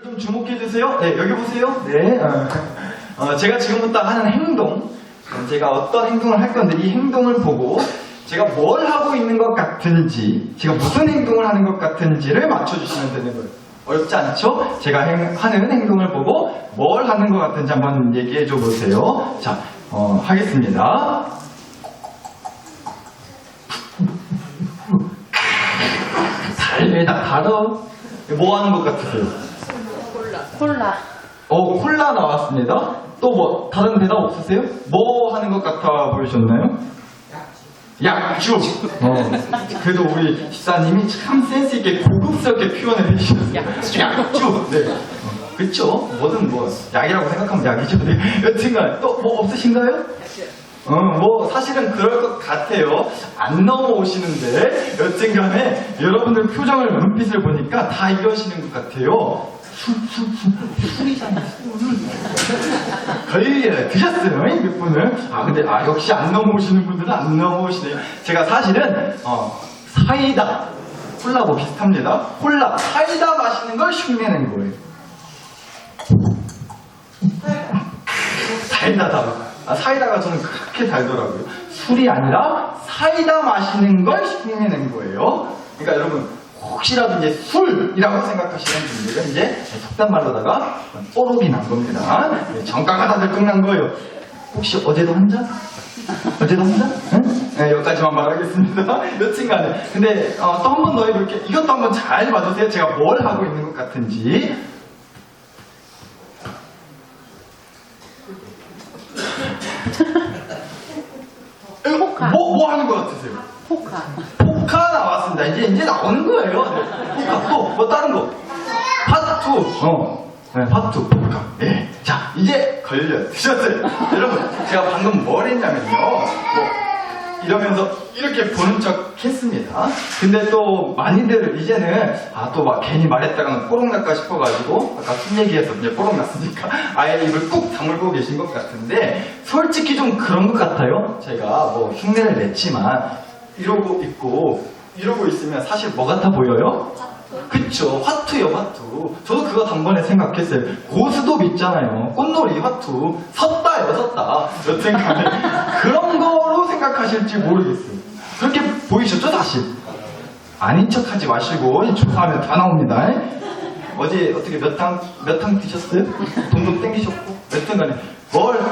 좀 주목해 주세요. 네, 여기 보세요. 네. 제가 지금부터 하는 행동, 제가 어떤 행동을 할 건데 이 행동을 보고 제가 뭘 하고 있는 것 같은지, 제가 무슨 행동을 하는 것 같은지를 맞춰주시면 되는 거예요. 어렵지 않죠? 제가 하는 행동을 보고 뭘 하는 것 같은지 한번 얘기해 줘 보세요. 자, 하겠습니다. 달다 달어. 뭐 하는 것 같으세요? 콜라. 콜라 나왔습니다. 또 뭐 다른 대답 없으세요? 뭐 하는 것 같아 보이셨나요? 약주. 그래도 우리 집사님이 참 센스 있게 고급스럽게 표현을 해주셨어요. 약주. 네. 그쵸? 뭐든 뭐 약이라고 생각하면 약이죠. 네. 여튼간 또 뭐 없으신가요? 뭐 사실은 그럴 것 같아요. 안 넘어오시는데 여튼간에 여러분들 표정을 눈빛을 보니까 다 이러시는 것 같아요. 술이잖아, 술. 거의 드셨어요, 몇 분을. 근데 역시 안 넘어오시는 분들은 안 넘어오시네요. 제가 사실은 사이다, 콜라하고 비슷합니다. 콜라, 사이다 마시는 걸 흉내낸 거예요. 달다다. 사이다가 저는 그렇게 달더라고요. 술이 아니라 사이다 마시는 걸 흉내낸 거예요. 그러니까 여러분 혹시라도 이제 술이라고 생각하시는 분들은 이제 속단말로다가 뽀록이 난 겁니다. 정가가 다들 끝난 거예요. 혹시 어제도 한 잔? 어제도 한 잔? 응? 네, 여기까지만 말하겠습니다. 여튼간에. 근데 또 한 번 더 해볼게요. 이것도 한번 잘 봐주세요. 제가 뭘 하고 있는 것 같은지. 포카. 뭐 하는 것 같으세요? 포카. 포카 나왔습니다. 이제 나오는 거예요. 포카 또 뭐 다른 거. 파투. 네, 파투 포카. 예. 자, 이제 드셨어요. 여러분, 제가 방금 뭘 했냐면요. 이러면서 이렇게 보는 척 했습니다. 근데 또 많이들 이제는 또 막 괜히 말했다가는 뽀록 날까 싶어가지고 아까 술 얘기해서 이제 뽀록 났으니까 아예 입을 꾹 다물고 계신 것 같은데 솔직히 좀 그런 것 같아요. 제가 뭐 흉내를 냈지만 이러고 있으면 사실 뭐 같아 보여요? 그쵸, 화투요, 화투. 저도 그거 단번에 생각했어요. 고스톱 있잖아요. 꽃놀이, 화투. 섰다. 여튼간에 그런 거로 생각하실지 모르겠어요. 그렇게 보이셨죠, 사실? 아닌 척 하지 마시고, 조사하면 다 나옵니다. 어제 어떻게 몇 탕 드셨어요? 동동 땡기셨고.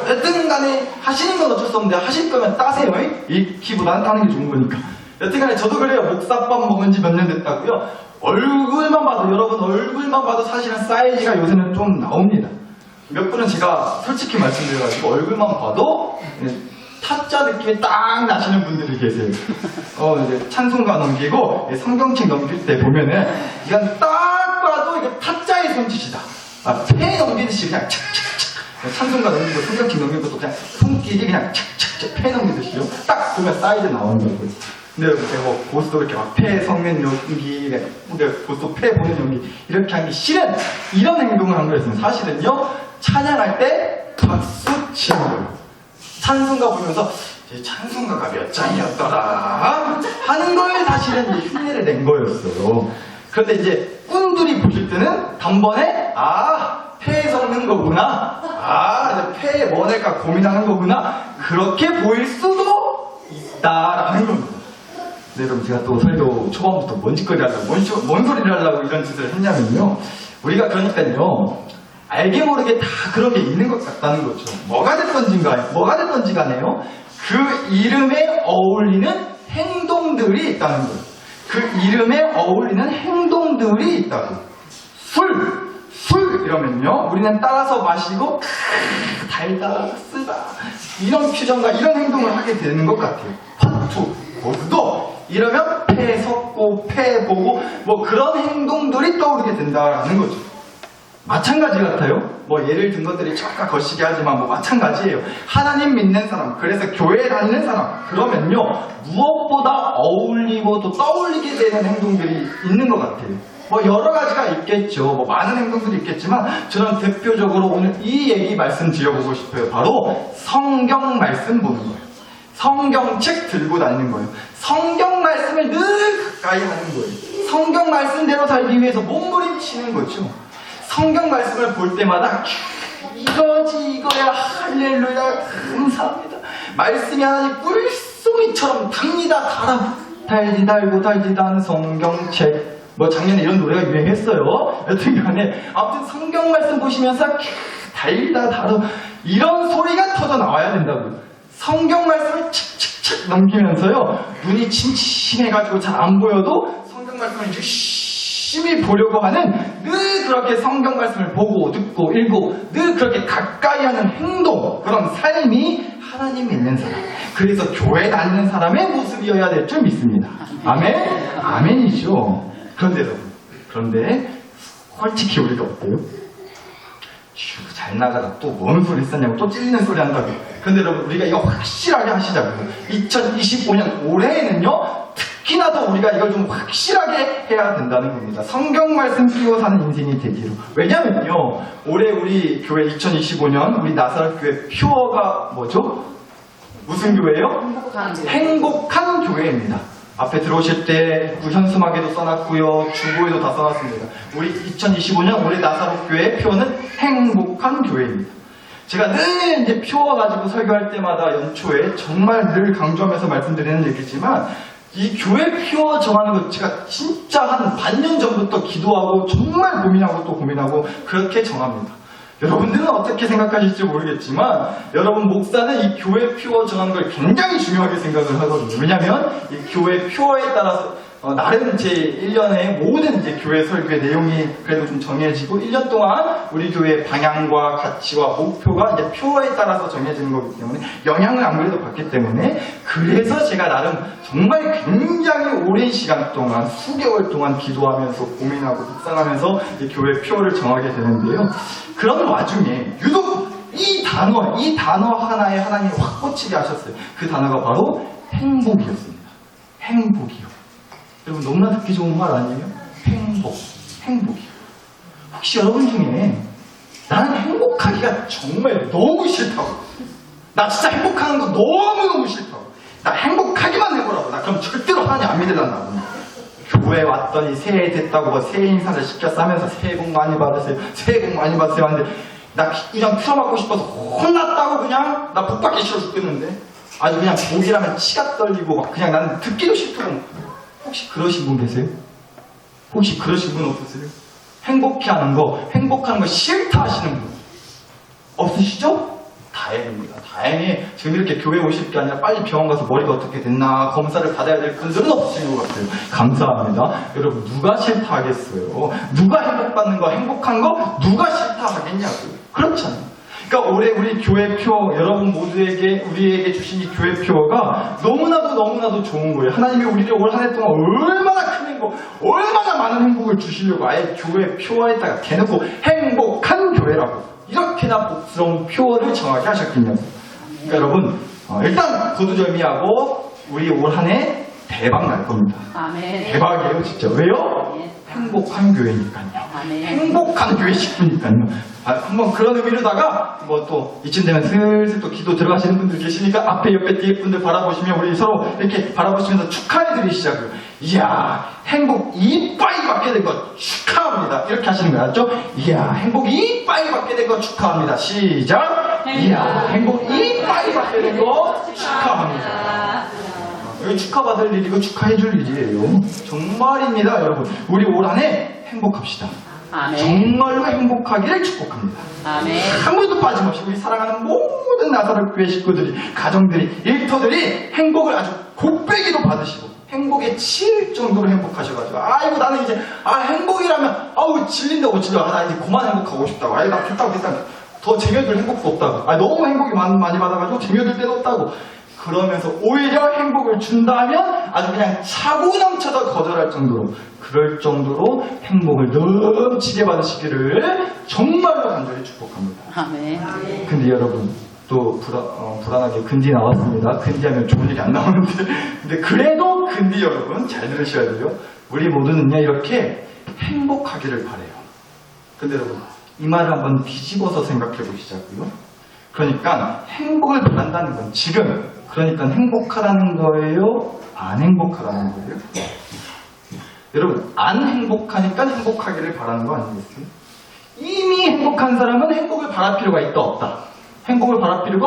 여튼간에 하시는 건 어쩔 수 없는데 하실 거면 따세요. 익히보다는 따는 게 좋은 거니까. 여튼간에 저도 그래요. 목사밥 먹은 지 몇 년 됐다고요. 얼굴만 봐도, 여러분 얼굴만 봐도 사실은 사이즈가 요새는 좀 나옵니다. 몇 분은 제가 솔직히 말씀드려가지고 얼굴만 봐도 타짜 느낌이 딱 나시는 분들이 계세요. 이제 찬송가 넘기고 성경책 넘길 때 보면은 이건 딱 봐도 이게 타짜의 손짓이다. 폐 넘기듯이 그냥 착착착. 찬송가 넘기고 성경책 넘기고 또 그냥 손길이 그냥 착착착 폐 넘기듯이요. 딱 보면 사이즈 나온다고요. 근데 여러분 제가 뭐 고스톱 이렇게 막 폐 성면 연기, 고스톱 폐 보는 연기 이렇게 하기 싫은 이런 행동을 한 거였으면 사실은요 찬양할 때 박수 치는 거예요. 찬송가 보면서 찬송가가 몇 장이었더라 하는 걸 사실은 이제 흉내를 낸 거였어요. 그런데 이제 꾼들이 보실 때는 단번에 폐에 섞는 거구나, 이제 폐에 뭐 낼까 고민하는 거구나, 그렇게 보일 수도 있다라는 겁니다. 네, 여러분 제가 또 설교 초반부터 뭔 짓거리 하려고 뭔 소리를 하려고 이런 짓을 했냐면요, 우리가 그러니까요 알게 모르게 다 그런 게 있는 것 같다는 거죠. 뭐가 됐던지 간에요 그 이름에 어울리는 행동들이 있다는 거예요. 그 이름에 어울리는 행동들이 있다고. 술 이러면요 우리는 따라서 마시고 달다 쓰다 이런 표정과 이런 행동을 하게 되는 것 같아요. 화투, 고스톱 이러면 폐 섞고 폐 보고 뭐 그런 행동들이 떠오르게 된다라는 거죠. 마찬가지 같아요. 뭐 예를 든 것들이 쫙 거시기 하지만 뭐 마찬가지예요. 하나님 믿는 사람, 그래서 교회 다니는 사람, 그러면요 무엇보다 어울리고 또 떠올리게 되는 행동들이 있는 것 같아요. 뭐 여러 가지가 있겠죠. 뭐 많은 행동들이 있겠지만 저는 대표적으로 오늘 이 얘기 말씀드려보고 싶어요. 바로 성경 말씀 보는 거예요. 성경책 들고 다니는 거예요. 성경 말씀을 늘 가까이 하는 거예요. 성경 말씀대로 살기 위해서 몸부림치는 거죠. 성경 말씀을 볼 때마다 이거지 이거야 할렐루야 감사합니다. 말씀이 하나님 꿀송이처럼 답니다. 달디 달고 달디 단 성경책. 뭐 작년에 이런 노래가 유행했어요. 여튼간에 아무튼 성경 말씀 보시면서 달다 달어 이런 소리가 터져 나와야 된다고요. 성경 말씀을 칙칙칙 넘기면서요 눈이 침침해가지고 잘 안 보여도 성경 말씀을 열심히 보려고 하는 늘 그렇게 성경 말씀을 보고 듣고 읽고 늘 그렇게 가까이 하는 행동 그런 삶이 하나님 믿는 사람 그래서 교회 다니는 사람의 모습이어야 될 줄 믿습니다. 아멘? 아멘이죠. 그런데 여러분 그런데 솔직히 우리가 어때요? 잘 나가다 또 뭔 소리 썼냐고 또 찔리는 소리 한다고. 근데 여러분 우리가 이거 확실하게 하시자고요. 2025년 올해에는요 특히나 더 우리가 이걸 좀 확실하게 해야 된다는 겁니다. 성경 말씀 끼고 사는 인생이 되기로. 왜냐면요 올해 우리 교회 2025년 우리 나사렛 교회 표어가 뭐죠? 무슨 교회예요? 행복한 교회입니다. 앞에 들어오실 때 현수막에도 써놨고요. 중고에도 다 써놨습니다. 우리 2025년 올해 나사렛 교회의 표어는 행복한 교회입니다. 제가 늘 이제 표어 가지고 설교할 때마다 연초에 정말 늘 강조하면서 말씀드리는 얘기지만 이 교회 표어 정하는 거 제가 진짜 한 반년 전부터 기도하고 정말 고민하고 또 고민하고 그렇게 정합니다. 여러분들은 어떻게 생각하실지 모르겠지만 여러분 목사는 이 교회 표어 정하는 걸 굉장히 중요하게 생각을 하거든요. 왜냐하면 이 교회 표어에 따라서 나름 제 1년의 모든 이제 교회 설교의 내용이 그래도 좀 정해지고 1년 동안 우리 교회의 방향과 가치와 목표가 이제 표어에 따라서 정해지는 거기 때문에 영향을 안 그래도 받기 때문에 그래서 제가 나름 정말 굉장히 오랜 시간 동안 수개월 동안 기도하면서 고민하고 묵상하면서 이 교회 표어를 정하게 되는데요. 그런 와중에 유독 이 단어 하나에 하나님이 확 꽂히게 하셨어요. 그 단어가 바로 행복이었습니다. 행복이요. 여러분 너무나 듣기 좋은 말 아니에요? 행복이요. 혹시 여러분 중에 나는 행복하기가 정말 너무 싫다고 나 진짜 행복하는 거 너무너무 싫다고 나 행복하기만 해보라고 나 그럼 절대로 하나님 안 믿으란다고 교회 왔더니 새해 됐다고 뭐 새해 인사를 시켰어 하면서 새해 복 많이 받으세요 새해 복 많이 받으세요 하는데 나 그냥 틀어맞고 싶어서 혼났다고 그냥 나 복 받기 싫어 죽겠는데 아주 그냥 복이라면 치가 떨리고 막 그냥 나는 듣기도 싫다고 혹시 그러신 분 계세요? 혹시 그러신 분 없으세요? 행복하는 거 싫다 하시는 분 없으시죠? 다행입니다. 다행히 지금 이렇게 교회 오실 게 아니라 빨리 병원 가서 머리가 어떻게 됐나 검사를 받아야 될 분들은 없으신 것 같아요. 감사합니다. 여러분 누가 싫다 하겠어요? 누가 행복받는 거 행복한 거 누가 싫다 하겠냐고요. 그렇잖아요. 그러니까 올해 우리 교회 표 여러분 모두에게 우리에게 주신 이 교회 표가 너무나도 좋은 거예요. 하나님이 우리를 올 한 해 동안 얼마나 큰 행복, 얼마나 많은 행복을 주시려고 아예 교회 표어에다가 대놓고 행복한 교회라고 이렇게나 복스러운 표어를 정하게 하셨군요. 그러니까 여러분 일단 거두절미하고 우리 올 한 해 대박 날 겁니다. 아멘. 대박이에요 진짜. 왜요? 행복한 교회니까요. 아멘. 행복한 교회 식구니까요. 한번 그런 의미로다가 뭐 또 이쯤 되면 슬슬 또 기도 들어가시는 분들 계시니까 앞에 옆에 뒤에 분들 바라보시면 우리 서로 이렇게 바라보시면서 축하해 드리시자고요. 이야 행복 이빠이 받게 된 거 축하합니다. 이렇게 하시는 거 알죠? 이야 행복 이빠이 받게 된 거 축하합니다. 시작. 이야 행복 이빠이 받게 된 거 축하합니다. 여기 축하받을 일이고 축하해줄 일이에요. 정말입니다 여러분. 우리 올 한 해 행복합시다. 아멘. 정말로 행복하기를 축복합니다. 아멘. 한 번도 빠짐없이 우리 사랑하는 모든 나사렛 교회 식구들이 가정들이 일터들이 행복을 아주 곱빼기로 받으시고 행복에 치일 정도로 행복하셔가지고 아이고 나는 이제 행복이라면 아우 질린다고 나 이제 그만 행복하고 싶다고 아이고 나 됐다고 더 쟁여들 행복도 없다고 너무 행복이 많이 받아가지고 쟁여들 데도 없다고 그러면서 오히려 행복을 준다면 아주 그냥 차고 넘쳐서 거절할 정도로 그럴 정도로 행복을 넘치게 받으시기를 정말로 간절히 축복합니다. 아멘. 근데 여러분 또 불안하게 근디 나왔습니다. 근디하면 좋은 일이 안 나오는데 근데 그래도 근디 여러분 잘 들으셔야 돼요. 우리 모두는요 이렇게 행복하기를 바래요. 근데 여러분 이 말을 한번 뒤집어서 생각해 보시자고요. 그러니까 행복을 바란다는 건 지금 그러니까 행복하다는 거예요? 안 행복하다는 거예요? 여러분 안 행복하니까 행복하기를 바라는 거 아니겠어요? 이 이미 행복한 사람은 행복을 바랄 필요가 있다 없다? 행복을 바랄 필요가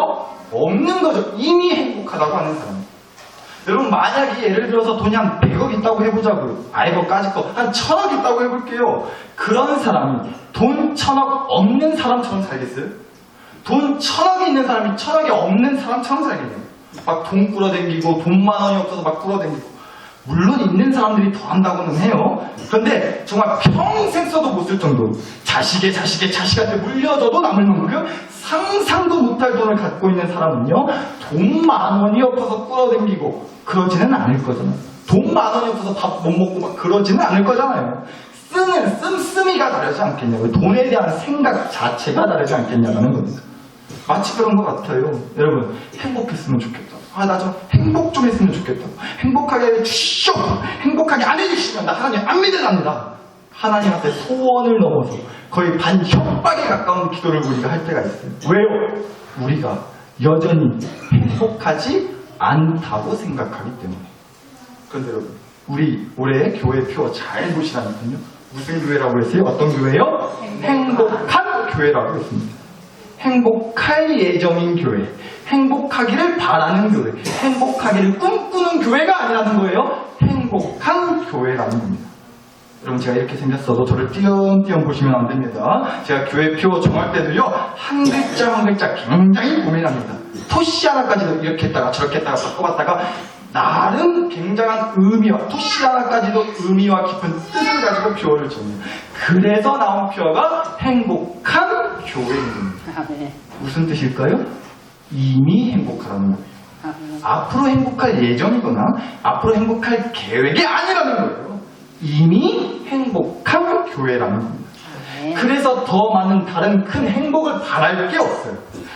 없는 거죠. 이미 행복하다고 하는 사람. 여러분 만약에 예를 들어서 돈이 한 100억 있다고 해보자고요. 아이고까짓 거 한 1000억 있다고 해볼게요. 그런 사람이 돈 1000억 없는 사람처럼 살겠어요? 돈 1000억이 있는 사람이 1000억이 없는 사람처럼 살겠네요. 막 돈 끌어당기고 돈 만 원이 없어서 막 끌어당기고. 물론 있는 사람들이 더 한다고는 해요. 그런데 정말 평생 써도 못 쓸 정도로 자식한테 물려줘도 남을 만큼 상상도 못할 돈을 갖고 있는 사람은요, 돈 10,000원이 없어서 끌어당기고 그러지는 않을 거잖아요. 돈 10,000원이 없어서 밥 못 먹고 막 그러지는 않을 거잖아요. 쓰는 씀씀이가 다르지 않겠냐고요. 돈에 대한 생각 자체가 다르지 않겠냐라는 겁니다. 마치 그런 것 같아요. 여러분 행복했으면 좋겠다. 나 좀 행복 좀 했으면 좋겠다. 행복하게 해주시오. 행복하게 안 해주시면 나 하나님 안 믿으랍니다. 하나님한테 소원을 넘어서 거의 반협박에 가까운 기도를 우리가 할 때가 있어요. 왜요? 우리가 여전히 행복하지 않다고 생각하기 때문에. 그런데 여러분 우리 올해 교회 표 잘 보시라니까요. 무슨 교회라고 했어요? 어떤 교회요? 행복한 교회라고 했습니다. 행복할 예정인 교회, 행복하기를 바라는 교회, 행복하기를 꿈꾸는 교회가 아니라는 거예요. 행복한 교회라는 겁니다. 여러분 제가 이렇게 생겼어도 저를 띄엄띄엄 보시면 안 됩니다. 제가 교회표 정할 때도요 한 글자 한 글자 굉장히 고민합니다. 토시 하나까지도 이렇게 했다가 저렇게 했다가 바꿔봤다가 나름 굉장한 의미와 토시 하나까지도 의미와 깊은 뜻을 가지고 표어를 정해요. 그래서 나온 표어가 행복한 교회입니다. 무슨 뜻일까요? 이미 행복하다는 거예요. 앞으로 행복할 예정이거나 앞으로 행복할 계획이 아니라는 거예요. 이미 행복한 교회라는 겁니다. 그래서 더 많은 다른 큰 행복을 바랄 게 없어요.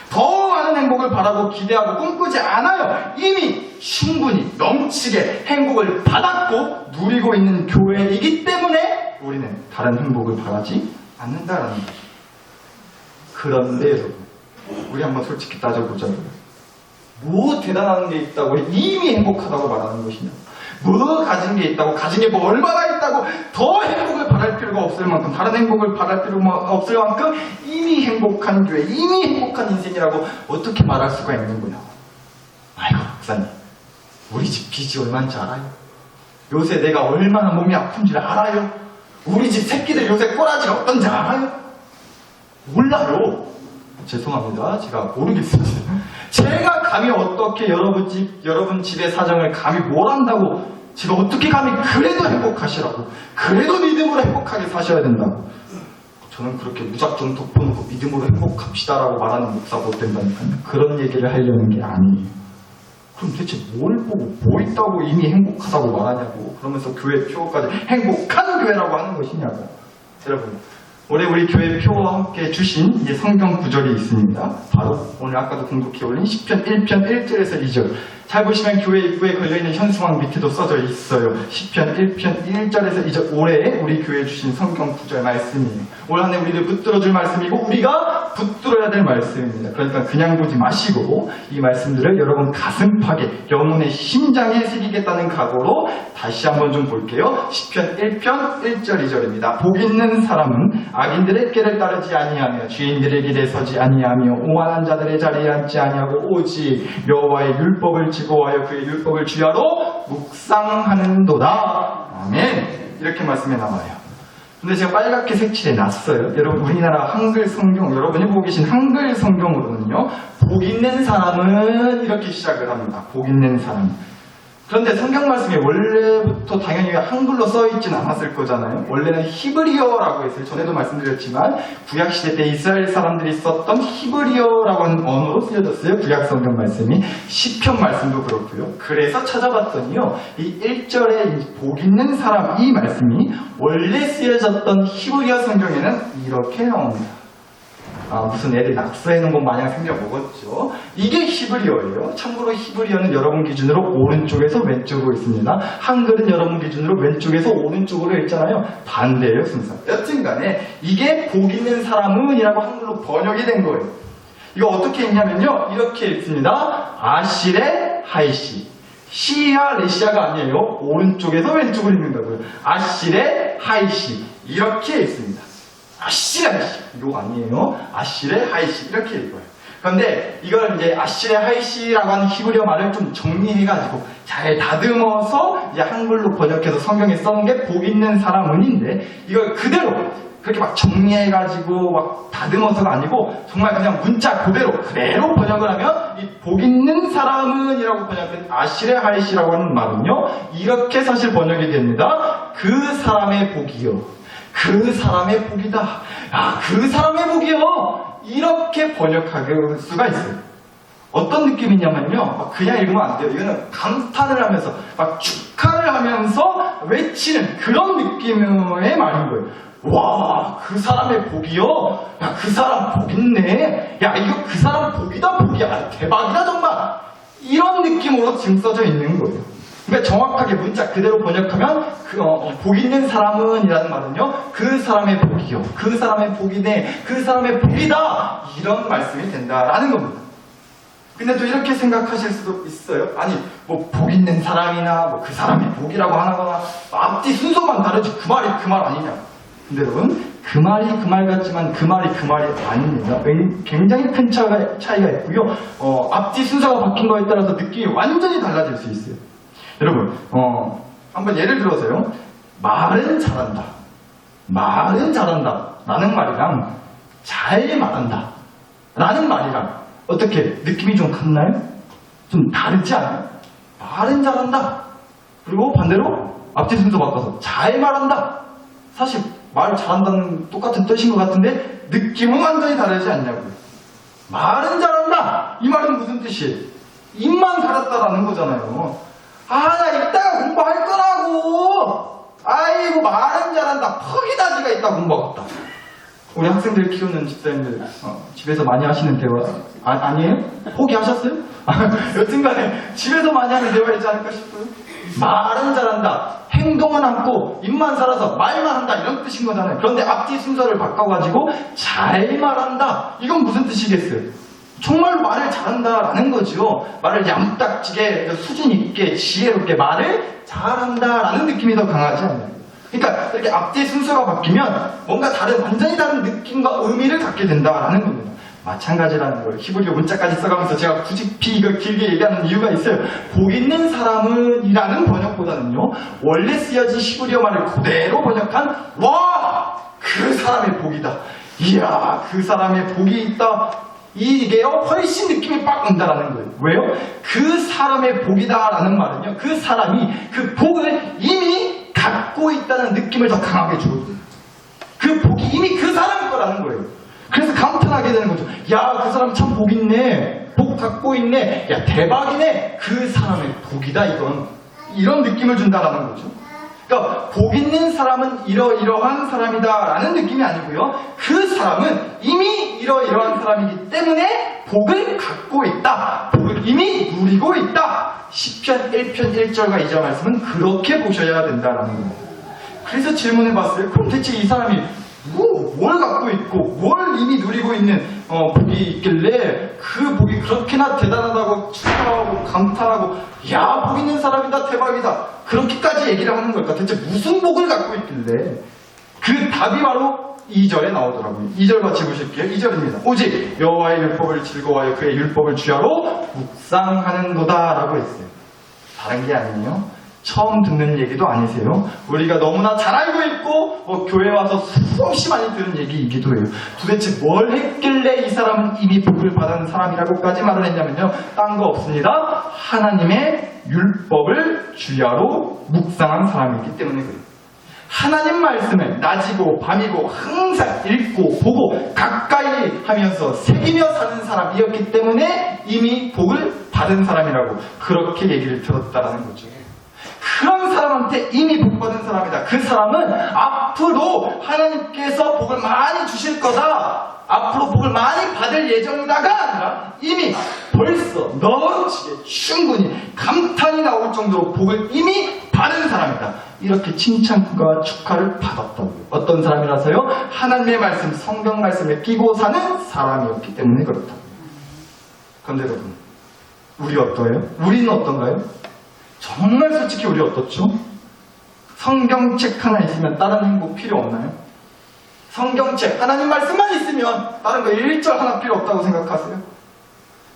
더 많은 행복을 바라고 기대하고 꿈꾸지 않아요. 이미 충분히 넘치게 행복을 받았고 누리고 있는 교회이기 때문에 우리는 다른 행복을 바라지 않는다라는 거죠. 그런데 여러분 우리 한번 솔직히 따져보자고요. 뭐 대단한 게 있다고 이미 행복하다고 말하는 것이냐? 뭐 가진 게 있다고 가진 게 뭐 얼마나 있다고 더 행복을 바랄 필요가 없을 만큼 다른 행복을 바랄 필요가 없을 만큼 이미 행복한 교회, 이미 행복한 인생이라고 어떻게 말할 수가 있는 거냐? 아이고 목사님 우리 집 빚이 얼마인지 알아요? 요새 내가 얼마나 몸이 아픈지 알아요? 우리 집 새끼들 요새 꼬라지가 어떤지 알아요? 몰라요. 죄송합니다. 제가 모르겠습니다. 제가 감히 어떻게 여러분 집의 사정을 감히 뭘 안다고 제가 어떻게 감히 그래도 행복하시라고 그래도 믿음으로 행복하게 사셔야 된다고 저는 그렇게 무작정 덮어놓고 믿음으로 행복합시다라고 말하는 목사 못 된다니까요. 그런 얘기를 하려는 게 아니에요. 그럼 대체 뭘 보고 뭐 있다고 이미 행복하다고 말하냐고 그러면서 교회 표어까지 행복한 교회라고 하는 것이냐고. 여러분 올해 우리 교회 표와 함께 주신 이 성경 구절이 있습니다. 바로 오늘 아까도 공독해 올린 시편 1편 1절에서 2절. 잘 보시면 교회 입구에 걸려있는 현수막 밑에도 써져 있어요. 시편 1편 1절에서 2절. 올해 우리 교회에 주신 성경 구절 말씀이에요. 올 한 해 우리를 붙들어줄 말씀이고 우리가 붙들어야 될 말씀입니다. 그러니까 그냥 보지 마시고 이 말씀들을 여러분 가슴팍에 영혼의 심장에 새기겠다는 각오로 다시 한번 좀 볼게요. 시편 1편 1절 2절입니다. 복 있는 사람은 악인들의 길을 따르지 아니하며 주인들의 길에 서지 아니하며 오만한 자들의 자리에 앉지 아니하고 오직 여호와의 율법을 지고하여 그의 율법을 주야로 묵상하는도다. 아멘. 이렇게 말씀에 나와요. 근데 제가 빨갛게 색칠해 놨어요. 여러분 우리나라 한글 성경 여러분이 보고 계신 한글 성경으로는요 복 있는 사람은 이렇게 시작을 합니다. 복 있는 사람. 그런데 성경 말씀이 원래부터 당연히 한글로 써있진 않았을 거잖아요. 원래는 히브리어라고 했어요. 전에도 말씀드렸지만 구약시대 때 이스라엘 사람들이 썼던 히브리어라고 하는 언어로 쓰여졌어요. 구약 성경 말씀이. 시편 말씀도 그렇고요. 그래서 찾아봤더니요. 이 1절에 복 있는 사람 이 말씀이 원래 쓰여졌던 히브리어 성경에는 이렇게 나옵니다. 무슨 애들 낙서해 놓은 것 마냥 생겨 먹었죠. 이게 히브리어예요. 참고로 히브리어는 여러분 기준으로 오른쪽에서 왼쪽으로 있습니다. 한글은 여러분 기준으로 왼쪽에서 오른쪽으로 있잖아요. 반대예요, 순서. 여튼간에 이게 복 있는 사람은 이라고 한글로 번역이 된 거예요. 이거 어떻게 읽냐면요. 이렇게 읽습니다. 아시레 하이시. 시야 레시아가 아니에요. 오른쪽에서 왼쪽으로 읽는다고요. 아시레 하이시. 이렇게 읽습니다. 아시레 하이시. 이거 아니에요. 아시레 하이시. 이렇게 읽어요. 그런데 이걸 이제 아시레 하이시라고 하는 히브리어 말을 좀 정리해가지고 잘 다듬어서 이제 한글로 번역해서 성경에 써놓은 게 복 있는 사람은인데 이걸 그대로 그렇게 막 정리해가지고 막 다듬어서가 아니고 정말 그냥 문자 그대로 번역을 하면 이 복 있는 사람은이라고 번역된 아시레 하이시라고 하는 말은요 이렇게 사실 번역이 됩니다. 그 사람의 복이요. 그 사람의 복이다. 아, 그 사람의 복이요. 이렇게 번역할 수가 있어요. 어떤 느낌이냐면요. 막 그냥 읽으면 안 돼요. 이거는 감탄을 하면서 막 축하를 하면서 외치는 그런 느낌의 말인 거예요. 와, 그 사람의 복이요? 야, 그 사람 복 있네. 야, 이거 그 사람 복이다, 복이야. 대박이다, 정말. 이런 느낌으로 지금 써져 있는 거예요. 그러니까 정확하게 문자 그대로 번역하면 복 있는 사람은 이라는 말은요. 그 사람의 복이요. 그 사람의 복이네. 그 사람의 복이다. 이런 말씀이 된다라는 겁니다. 근데 또 이렇게 생각하실 수도 있어요. 아니, 뭐 복 있는 사람이나 뭐 그 사람의 복이라고 하거나 앞뒤 순서만 다르지 그 말이 그 말 아니냐. 근데 여러분 그 말이 그 말 같지만 그 말이 그 말이 아닙니다. 굉장히 큰 차이가 있고요. 앞뒤 순서가 바뀐 거에 따라서 느낌이 완전히 달라질 수 있어요. 여러분 한번 예를 들어서요. 말은 잘한다. 말은 잘한다. 라는 말이랑 잘 말한다. 라는 말이랑 어떻게 느낌이 좀 같나요? 좀 다르지 않아요? 말은 잘한다. 그리고 반대로 앞뒤 순서 바꿔서 잘 말한다. 사실 말 잘한다는 똑같은 뜻인 것 같은데 느낌은 완전히 다르지 않냐고요. 말은 잘한다. 이 말은 무슨 뜻이에요? 입만 살았다라는 거잖아요. 아, 나 이따가 공부할 거라고. 아이고, 말은 잘한다. 퍽이다, 지가 이따 공부하겠다. 우리 학생들 키우는 집사님들 집에서 많이 하시는 대화 아니에요? 포기하셨어요? 여튼간에 집에서 많이 하는 대화이지 않을까 싶어요. 말은 잘한다. 행동은 않고 입만 살아서 말만 한다. 이런 뜻인 거잖아요. 그런데 앞뒤 순서를 바꿔가지고 잘 말한다. 이건 무슨 뜻이겠어요? 정말 말을 잘한다라는 거죠. 말을 얌딱지게 수준 있게 지혜롭게 말을 잘한다라는 느낌이 더 강하지 않나요? 그러니까 이렇게 앞뒤 순서가 바뀌면 뭔가 완전히 다른 느낌과 의미를 갖게 된다라는 겁니다. 마찬가지라는 걸 히브리어 문자까지 써가면서 제가 굳이 이걸 길게 얘기하는 이유가 있어요. 복 있는 사람은 이라는 번역보다는요. 원래 쓰여진 히브리어 말을 그대로 번역한 와! 그 사람의 복이다. 이야, 그 사람의 복이 있다. 이게요 훨씬 느낌이 빡 온다라는 거예요. 왜요? 그 사람의 복이다라는 말은요. 그 사람이 그 복을 이미 갖고 있다는 느낌을 더 강하게 주거든요. 그 복이 이미 그 사람 거라는 거예요. 그래서 감탄하게 되는 거죠. 야, 그 사람 참 복 있네. 복 갖고 있네. 야, 대박이네. 그 사람의 복이다 이건. 이런 느낌을 준다라는 거죠. 그러니까 복 있는 사람은 이러이러한 사람이다라는 느낌이 아니고요. 그 사람은 이미 이러이러한 사람이기 때문에 복을 갖고 있다. 복을 이미 누리고 있다. 시편 1편 1절과 2절 말씀은 그렇게 보셔야 된다라는 겁니다. 그래서 질문해봤어요. 그럼 대체 이 사람이 뭘 갖고 있고 뭘 이미 누리고 있는 복이 있길래 그 복이 그렇게나 대단하다고 축하하고 감탄하고 야, 복 있는 사람이다, 대박이다, 그렇게까지 얘기를 하는 걸까? 대체 무슨 복을 갖고 있길래? 그 답이 바로 2절에 나오더라고요. 2절 같이 보실게요. 2절입니다. 오직 여호와의 율법을 즐거워하여 그의 율법을 주야로 묵상하는도다 라고 했어요. 다른 게 아니에요. 처음 듣는 얘기도 아니세요. 우리가 너무나 잘 알고 있고 교회 와서 수없이 많이 들은 얘기이기도 해요. 도대체 뭘 했길래 이 사람은 이미 복을 받은 사람이라고까지 말을 했냐면요. 딴 거 없습니다. 하나님의 율법을 주야로 묵상한 사람이기 때문에 그래요. 하나님 말씀을 낮이고 밤이고 항상 읽고 보고 가까이 하면서 새기며 사는 사람이었기 때문에 이미 복을 받은 사람이라고 그렇게 얘기를 들었다라는 거죠. 그런 사람한테 이미 복 받은 사람이다. 그 사람은 앞으로 하나님께서 복을 많이 주실 거다. 앞으로 복을 많이 받을 예정이다가 아니라 이미 벌써 넘치게 충분히 감탄이 나올 정도로 복을 이미 받은 사람이다. 이렇게 칭찬과 축하를 받았다고요. 어떤 사람이라서요? 하나님의 말씀, 성경 말씀에 끼고 사는 사람이었기 때문에 그렇다고요. 그런데 여러분, 우리 어떠해요? 우리는 어떤가요? 정말 솔직히 우리 어떻죠? 성경책 하나 있으면 다른 행복 필요 없나요? 성경책, 하나님 말씀만 있으면 다른 거 1절 하나 필요 없다고 생각하세요?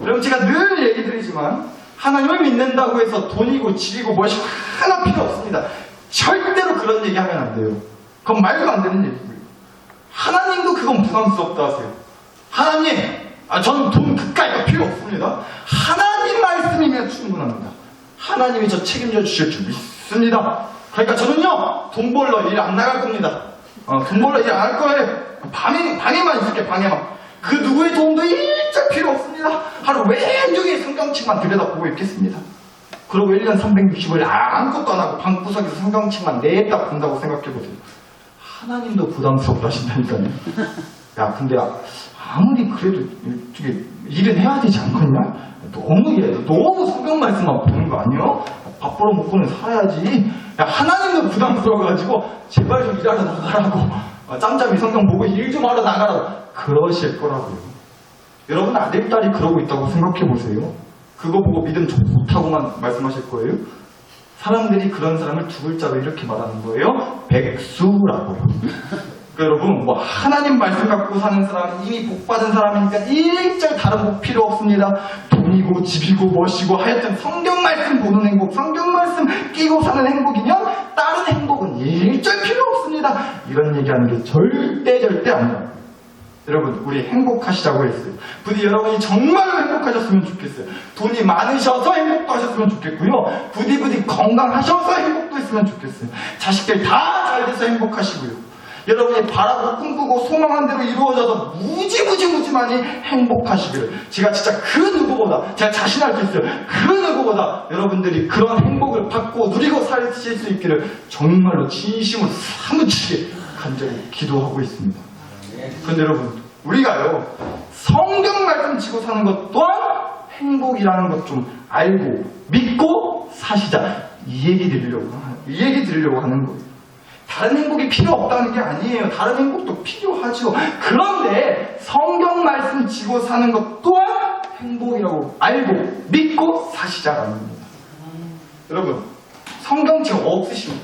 여러분 제가 늘 얘기 드리지만 하나님을 믿는다고 해서 돈이고 집이고 무엇이고 하나 필요 없습니다. 절대로 그런 얘기 하면 안 돼요. 그건 말도 안 되는 얘기고요. 하나님도 그건 부담스럽다 하세요. 하나님, 저는 돈 그까이가 필요 없습니다. 하나님 말씀이면 충분합니다. 하나님이 저 책임져 주실 줄 믿습니다. 그러니까 저는요, 돈 벌러 일 안 나갈 겁니다. 돈 벌러 일 안 할 거예요. 방에만 있을게, 방에만. 그 누구의 도움도 일절 필요 없습니다. 하루 왼쪽에 성경책만 들여다보고 있겠습니다. 그리고 1년 360일 아무것도 안 하고 방구석에서 성경책만 냈다 본다고 생각해보세요. 하나님도 부담스럽다 하신다니까요. 야, 근데 아무리 그래도 일은 해야 되지 않겠냐? 너무 성경 말씀만 보는 거 아니야? 밥 벌어 먹고는 살아야지. 야, 하나님도 부담스러워가지고 제발 좀 일하러 나가라고. 짬짬이 성경 보고 일 좀 하러 나가라고. 그러실 거라고요. 여러분 아들, 딸이 그러고 있다고 생각해보세요. 그거 보고 믿음 좋다고만 말씀하실 거예요? 사람들이 그런 사람을 두 글자로 이렇게 말하는 거예요. 백수라고요. 여러분, 하나님 말씀 갖고 사는 사람은 이미 복 받은 사람이니까 일절 다른 복 필요 없습니다. 돈이고 집이고 멋이고 하여튼 성경 말씀 보는 행복, 성경 말씀 끼고 사는 행복이면 다른 행복은 일절 필요 없습니다. 이런 얘기하는 게 절대 아니에요. 여러분, 우리 행복하시자고 했어요. 부디 여러분이 정말로 행복하셨으면 좋겠어요. 돈이 많으셔서 행복도 하셨으면 좋겠고요. 부디 건강하셔서 행복도 했으면 좋겠어요. 자식들 다 잘 돼서 행복하시고요. 여러분이 바라고 꿈꾸고 소망한 대로 이루어져서 무지 많이 행복하시기를. 제가 진짜 그 누구보다, 제가 자신할 수 있어요. 그 누구보다 여러분들이 그런 행복을 받고 누리고 사실 수 있기를 정말로 진심으로 사무치게 간절히 기도하고 있습니다. 그런데 여러분, 우리가요, 성경 말씀 지고 사는 것 또한 행복이라는 것 좀 알고 믿고 사시자. 이 얘기 드리려고 하는 거예요. 다른 행복이 필요 없다는 게 아니에요. 다른 행복도 필요하죠. 그런데 성경 말씀 지고 사는 것 또한 행복이라고 알고 믿고 사시자라는 겁니다. 여러분, 성경책 없으시면,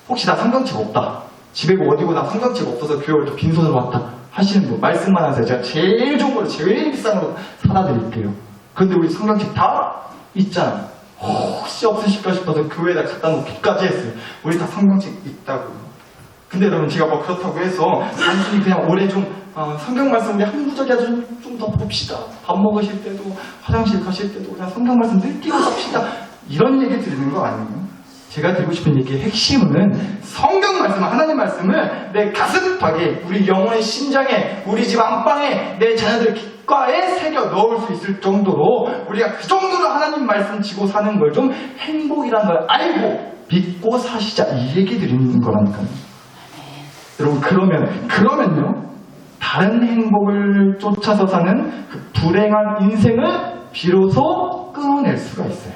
혹시 나 성경책 없다, 집에고 어디고 나 성경책 없어서 교회 또 빈손으로 왔다 하시는 분 말씀만 하세요. 제가 제일 좋은 걸로 제일 비싼 걸로 사다 드릴게요. 근데 우리 성경책 다 있잖아요. 혹시 없으실까 싶어서 교회에다 갖다 놓기까지 했어요. 우리 다 성경책 있다고요. 근데 여러분, 제가 그렇다고 해서 단순히 그냥 올해 좀 성경 말씀 우리 한 구절이라도 좀 더 봅시다. 밥 먹으실 때도 화장실 가실 때도 그냥 성경 말씀 느끼고 삽시다. 이런 얘기 드리는 거 아니에요. 제가 드리고 싶은 얘기의 핵심은 성경 말씀, 하나님 말씀을 내 가슴팍에, 우리 영혼의 심장에, 우리 집 안방에, 내 자녀들 귓가에 새겨 넣을 수 있을 정도로 우리가 그 정도로 하나님 말씀 지고 사는 걸 좀 행복이라는 걸 알고 믿고 사시자, 이 얘기 드리는 거라니까요. 여러분, 그러면요, 다른 행복을 쫓아서 사는 그 불행한 인생을 비로소 끊어낼 수가 있어요.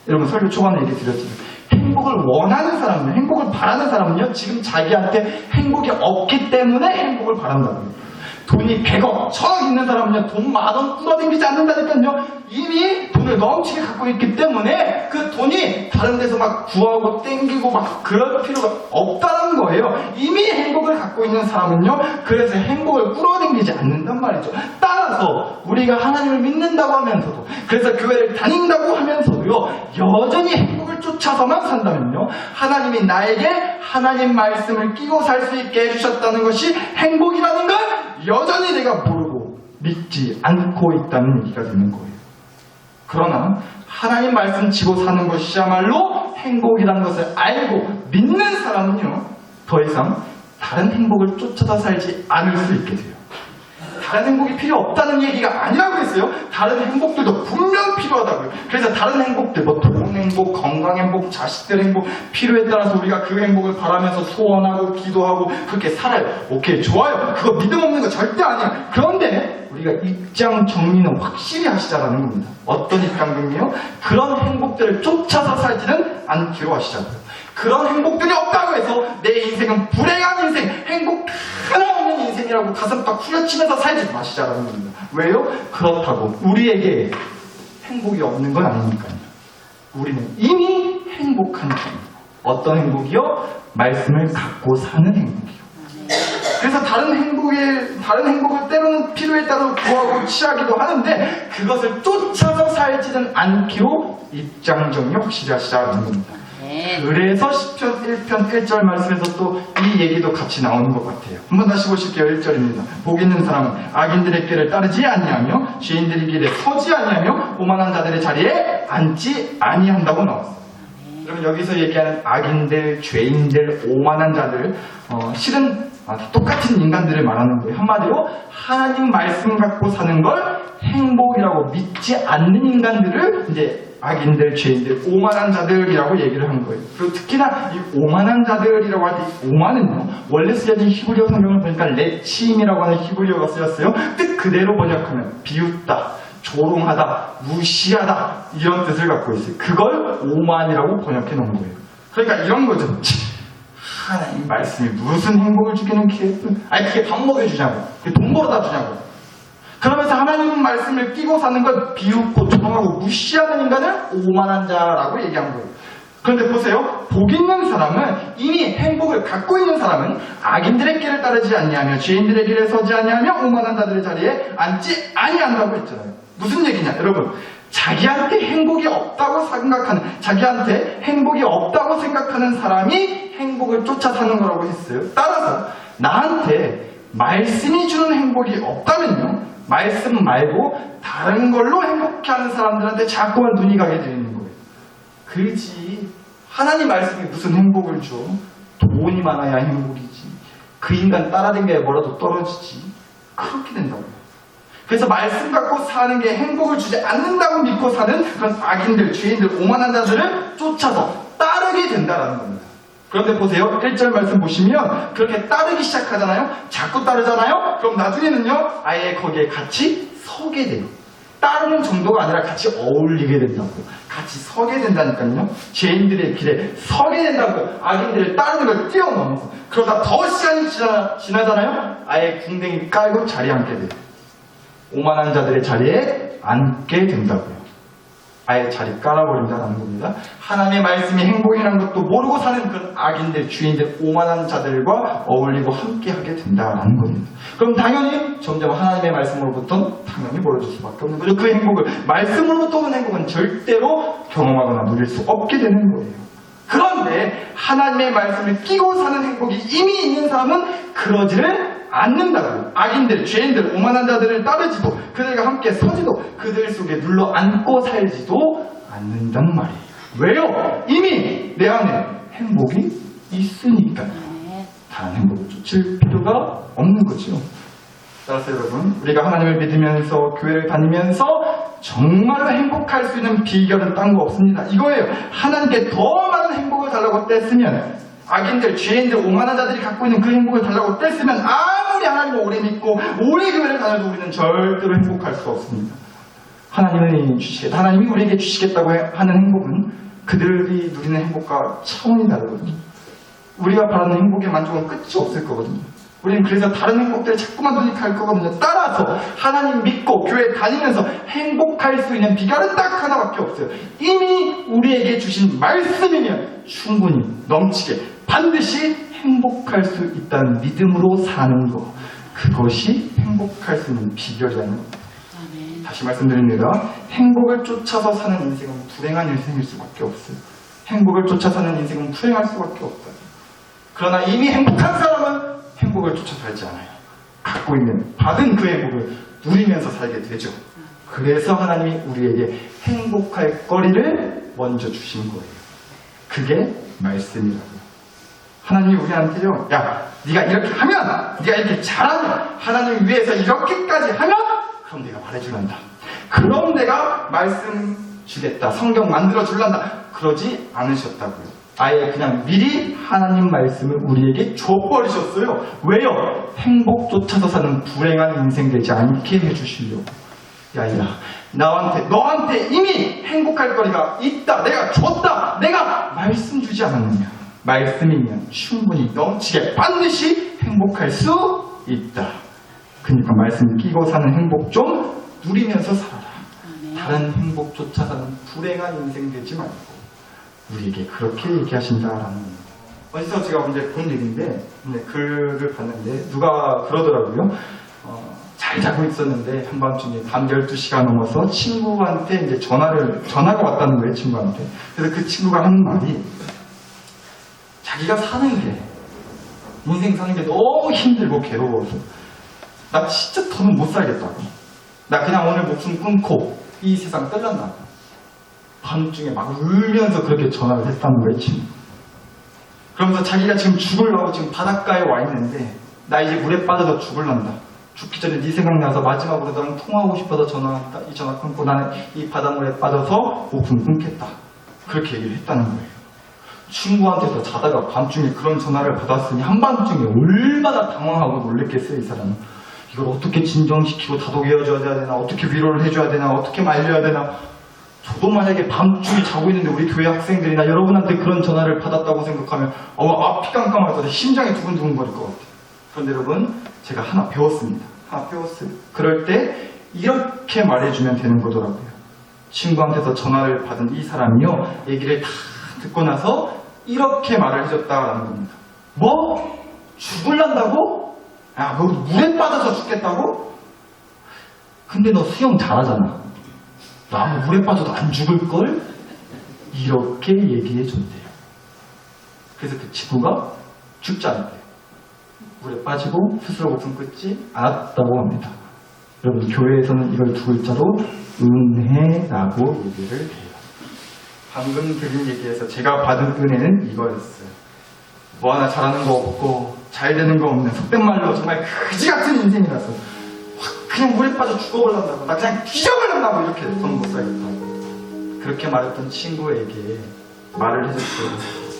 여러분, 설교 초반에 얘기 드렸잖아요. 행복을 원하는 사람은요, 행복을 바라는 사람은요, 지금 자기한테 행복이 없기 때문에 행복을 바란다고요. 돈이 100억, 1000억 있는 사람은요, 돈 10,000원 끌어당기지 않는다니까요. 이미 돈을 넘치게 갖고 있기 때문에 그 돈이 다른 데서 막 구하고 땡기고 막 그럴 필요가 없다는 거예요. 이미 행복을 갖고 있는 사람은요, 그래서 행복을 끌어당기지 않는단 말이죠. 따라서 우리가 하나님을 믿는다고 하면서도, 그래서 교회를 다닌다고 하면서도요, 여전히 행복을 쫓아서만 산다면요, 하나님이 나에게 하나님 말씀을 끼고 살 수 있게 해주셨다는 것이 행복이라는 걸 여전히 내가 모르고 믿지 않고 있다는 얘기가 되는 거예요. 그러나 하나님 말씀 지고 사는 것이야말로 행복이라는 것을 알고 믿는 사람은요, 더 이상 다른 행복을 쫓아서 살지 않을 수 있게 돼요. 다른 행복이 필요 없다는 얘기가 아니라고 했어요. 다른 행복들도 분명 필요하다고요. 그래서 다른 행복들, 돈 행복, 건강 행복, 자식들 행복, 필요에 따라서 우리가 그 행복을 바라면서 소원하고 기도하고 그렇게 살아요. 오케이, 좋아요. 그거 믿음 없는 거 절대 아니야. 그런데 우리가 입장 정리는 확실히 하시자라는 겁니다. 어떤 입장 정리요? 그런 행복들을 쫓아서 살지는 않기로 하시자고요. 그런 행복들이 없다고 해서 내 인생은 불행한 인생, 행복 하나 없는 인생이라고 가슴팍 후려치면서 살지 마시자라는 겁니다. 왜요? 그렇다고 우리에게 행복이 없는 건 아니니까요. 우리는 이미 행복한 중입니다. 어떤 행복이요? 말씀을 갖고 사는 행복이요. 그래서 다른 행복을 때로는 필요에 따라 구하고 취하기도 하는데 그것을 쫓아서 살지는 않기로 입장 정리 확실히 하시라는 겁니다. 그래서 시편 1편 1절 말씀에서 또 이 얘기도 같이 나오는 것 같아요. 한번 다시 보실게요. 1절입니다. 복 있는 사람은 악인들의 길을 따르지 아니하며 죄인들의 길에 서지 아니하며 오만한 자들의 자리에 앉지 아니한다고 나왔어요. 여러분 여기서 얘기하는 악인들, 죄인들, 오만한 자들 실은 똑같은 인간들을 말하는 거예요. 한마디로 하나님 말씀 갖고 사는 걸 행복이라고 믿지 않는 인간들을 이제 악인들, 죄인들, 오만한 자들이라고 얘기를 한 거예요. 그리고 특히나 이 오만한 자들이라고 할 때 오만은요 원래 쓰여진 히브리어 성경을 보니까 레치임이라고 하는 히브리어가 쓰였어요. 뜻 그대로 번역하면 비웃다, 조롱하다, 무시하다 이런 뜻을 갖고 있어요. 그걸 오만이라고 번역해 놓은 거예요. 그러니까 이런 거죠. 하나님 말씀이 무슨 행복을 주기는 아니 그게 밥 먹여주냐고, 그게 돈 벌어다 주냐고. 그러면서 하나님 말씀을 끼고 사는 걸 비웃고 조롱하고 무시하는 인간을 오만한 자라고 얘기한 거예요. 그런데 보세요. 복 있는 사람은 이미 행복을 갖고 있는 사람은 악인들의 길을 따르지 아니하며 죄인들의 길에 서지 아니하며 오만한 자들의 자리에 앉지 아니한다고 했잖아요. 무슨 얘기냐 여러분, 자기한테 행복이 없다고 생각하는, 자기한테 행복이 없다고 생각하는 사람이 행복을 쫓아 사는 거라고 했어요. 따라서 나한테 말씀이 주는 행복이 없다면요, 말씀 말고 다른 걸로 행복해하는 사람들한테 자꾸만 눈이 가게 되는 거예요. 그렇지, 하나님 말씀이 무슨 행복을 줘? 돈이 많아야 행복이지. 그 인간 따라다니게 뭐라도 떨어지지. 그렇게 된다고요. 그래서 말씀 갖고 사는 게 행복을 주지 않는다고 믿고 사는 그런 악인들, 죄인들, 오만한 자들을 쫓아서 따르게 된다라는 겁니다. 그런데 보세요. 1절 말씀 보시면 그렇게 따르기 시작하잖아요. 자꾸 따르잖아요. 그럼 나중에는요 아예 거기에 같이 서게 돼요. 따르는 정도가 아니라 같이 어울리게 된다고요. 같이 서게 된다니까요. 죄인들의 길에 서게 된다고요. 악인들을 따르는 걸 뛰어넘어서. 그러다 더 시간이 지나잖아요. 아예 궁뎅이 깔고 자리에 앉게 돼요. 오만한 자들의 자리에 앉게 된다고요. 아예 자리 깔아버린다는 겁니다. 하나님의 말씀이 행복이라는 것도 모르고 사는 그런 악인들, 주인들, 오만한 자들과 어울리고 함께하게 된다는 겁니다. 그럼 당연히 점점 하나님의 말씀으로부터 당연히 멀어질 수밖에 없는 거죠. 그 행복을, 말씀으로부터 오는 행복은 절대로 경험하거나 누릴 수 없게 되는 거예요. 그런데 하나님의 말씀을 끼고 사는 행복이 이미 있는 사람은 그러지를 않는다고요. 악인들, 죄인들, 오만한 자들을 따르지도, 그들과 함께 서지도, 그들 속에 눌러 앉고 살지도 않는단 말이에요. 왜요? 이미 내 안에 행복이 있으니까. 다른 행복을 쫓을 필요가 없는 거죠. 따라서 여러분, 우리가 하나님을 믿으면서 교회를 다니면서 정말로 행복할 수 있는 비결은 딴 거 없습니다. 이거예요. 하나님께 더 많은 행복을 달라고 떼쓰면, 악인들, 죄인들, 오만한 자들이 갖고 있는 그 행복을 달라고 떼쓰면 아무리 하나님을 오래 믿고 오래 교회를 다녀도 우리는 절대로 행복할 수 없습니다. 하나님이 우리에게 주시겠다고 하는 행복은 그들이 누리는 행복과 차원이 다르거든요. 우리가 바라는 행복의 만족은 끝이 없을 거거든요. 우리는 그래서 다른 행복들에 자꾸만 눈이 갈 거거든요. 따라서 하나님 믿고 교회 다니면서 행복할 수 있는 비결은 딱 하나밖에 없어요. 이미 우리에게 주신 말씀이면 충분히 넘치게 반드시 행복할 수 있다는 믿음으로 사는 것, 그것이 행복할 수 있는 비결이라는 겁니다. 다시 말씀드립니다. 행복을 쫓아서 사는 인생은 불행한 인생일 수밖에 없어요. 행복을 쫓아 사는 인생은 불행할 수밖에 없어요. 그러나 이미 행복한 사람은 행복을 쫓아 살지 않아요. 갖고 있는, 받은 그 행복을 누리면서 살게 되죠. 그래서 하나님이 우리에게 행복할 거리를 먼저 주신 거예요. 그게 말씀이라고요. 하나님이 우리한테요, 야, 네가 이렇게 하면, 네가 이렇게 잘하면, 하나님 위해서 이렇게까지 하면, 그럼 내가 말해줄란다. 그럼 내가 말씀 주겠다. 성경 만들어 줄란다. 그러지 않으셨다고요. 아예 그냥 미리 하나님 말씀을 우리에게 줘버리셨어요. 왜요? 행복 쫓아서 사는 불행한 인생 되지 않게 해주시려고. 야야, 너한테 이미 행복할 거리가 있다. 내가 줬다. 내가 말씀 주지 않았느냐. 말씀이면 충분히 넘치게 반드시 행복할 수 있다. 그러니까 말씀 끼고 사는 행복 좀 누리면서 살아라. 다른 행복 쫓아가는 불행한 인생 되지 말고 우리에게 그렇게 얘기하신다라는 겁니다. 어디서 제가 이제 본 얘기인데, 글을 봤는데, 누가 그러더라고요. 잘 자고 있었는데, 한밤중에 밤 12시가 넘어서 친구한테 이제 전화가 왔다는 거예요, 친구한테. 그래서 그 친구가 하는 말이, 자기가 사는 게, 인생 사는 게 너무 힘들고 괴로워서, 나 진짜 더는 못 살겠다고. 나 그냥 오늘 목숨 끊고, 이 세상 뜰란다고. 밤중에 막 울면서 그렇게 전화를 했다는 거예요, 친구. 그러면서 자기가 지금 죽으려고 지금 바닷가에 와 있는데 나 이제 물에 빠져서 죽을란다. 죽기 전에 네 생각나서 마지막으로 너랑 통화하고 싶어서 전화한다. 이 전화 끊고 나는 이 바닷물에 빠져서 목숨 끊겠다. 그렇게 얘기를 했다는 거예요. 친구한테서 자다가 밤중에 그런 전화를 받았으니 한밤중에 얼마나 당황하고 놀랬겠어요, 이 사람은. 이걸 어떻게 진정시키고 다독여줘야 되나, 어떻게 위로를 해줘야 되나, 어떻게 말려야 되나. 저도 만약에 밤중에 자고 있는데 우리 교회 학생들이나 여러분한테 그런 전화를 받았다고 생각하면 앞이 깜깜할 것 같아요. 심장이 두근두근 거릴 것 같아요. 그런데 여러분, 제가 하나 배웠습니다. 하나 배웠어요. 그럴 때 이렇게 말해주면 되는 거더라고요. 친구한테서 전화를 받은 이 사람이요, 얘기를 다 듣고 나서 이렇게 말을 해줬다라는 겁니다. 뭐? 죽을란다고? 야, 너 물에 빠져서 죽겠다고? 근데 너 수영 잘하잖아. 너 아무 물에 빠져도 안 죽을걸? 이렇게 얘기해 줬대요. 그래서 그 친구가 죽지 않았대요. 물에 빠지고 스스로 목숨 끊지 않았다고 합니다. 여러분, 교회에서는 이걸 두 글자로 은혜라고 얘기를 해요. 방금 드린 얘기에서 제가 받은 은혜는 이거였어요. 뭐 하나 잘하는 거 없고 잘 되는 거 없는, 속된 말로 정말 그지 같은 인생이라서 그냥 물에 빠져 죽어버린다고, 나 그냥 뒤져버린다고, 이렇게 저는 못 살겠다고 그렇게 말했던 친구에게 말을 해줬어요.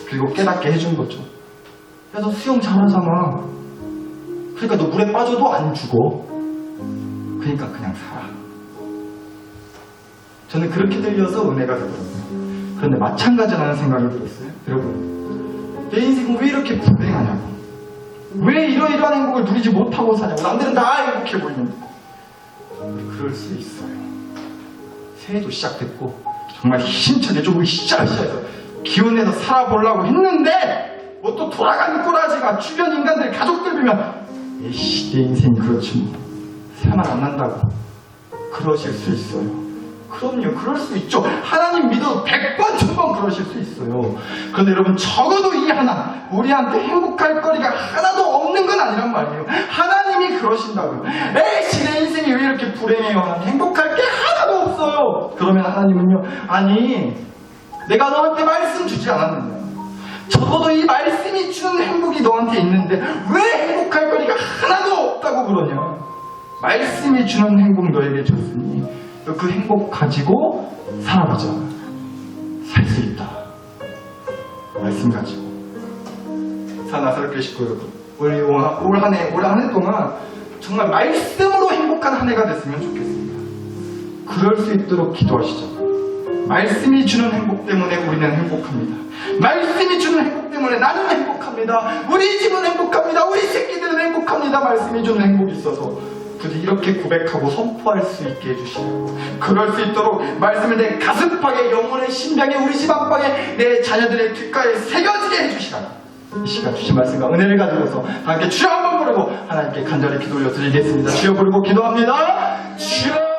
그리고 깨닫게 해준 거죠. 야, 너 수영 잘하잖아. 그러니까 너 물에 빠져도 안 죽어. 그러니까 그냥 살아. 저는 그렇게 들려서 은혜가 되더라고요. 그런데 마찬가지라는 생각이 들었어요. 여러분, 내 인생은 왜 이렇게 불행하냐고, 왜 이러이러한 행복을 누리지 못하고 사냐고. 남들은 다 행복해 보이는데. 그럴 수 있어요. 새해도 시작됐고 정말 힘차게 조금 시작해서 기운내서 살아보려고 했는데 뭐 또 돌아가는 꼬라지가 주변 인간들, 가족들 보면 에이씨, 내 인생이 그렇지 뭐, 살만 안 난다고 그러실 수 있어요. 그럼요, 그럴 수 있죠. 하나님 믿어도 100번 1000번 그러실 수 있어요. 그런데 여러분, 적어도 이 하나, 우리한테 행복할 거리가 하나도 없는 건 아니란 말이에요. 하나님이 그러신다고요. 에이씨, 내 인생이 왜 이렇게 불행해요? 하나님, 행복할 게 하나도 없어요. 그러면 하나님은요, 아니, 내가 너한테 말씀 주지 않았느냐, 적어도 이 말씀이 주는 행복이 너한테 있는데 왜 행복할 거리가 하나도 없다고 그러냐. 말씀이 주는 행복 너에게 줬으니 그 행복 가지고 살아보자. 살 수 있다. 말씀 가지고. 사나스럽게 싶고, 여러분, 우리 올 한 해 동안 정말 말씀으로 행복한 한 해가 됐으면 좋겠습니다. 그럴 수 있도록 기도하시죠. 말씀이 주는 행복 때문에 우리는 행복합니다. 말씀이 주는 행복 때문에 나는 행복합니다. 우리 집은 행복합니다. 우리 새끼들은 행복합니다. 말씀이 주는 행복이 있어서 부디 이렇게 고백하고 선포할 수 있게 해주시고, 그럴 수 있도록 말씀을 내 가슴팍에, 영혼의 심장에, 우리 집 안방에, 내 자녀들의 귓가에 새겨지게 해주시라. 이 시간 주신 말씀과 은혜를 가지고서 함께 주여 한번 부르고 하나님께 간절히 기도 올려 드리겠습니다. 주여 부르고 기도합니다. 주여.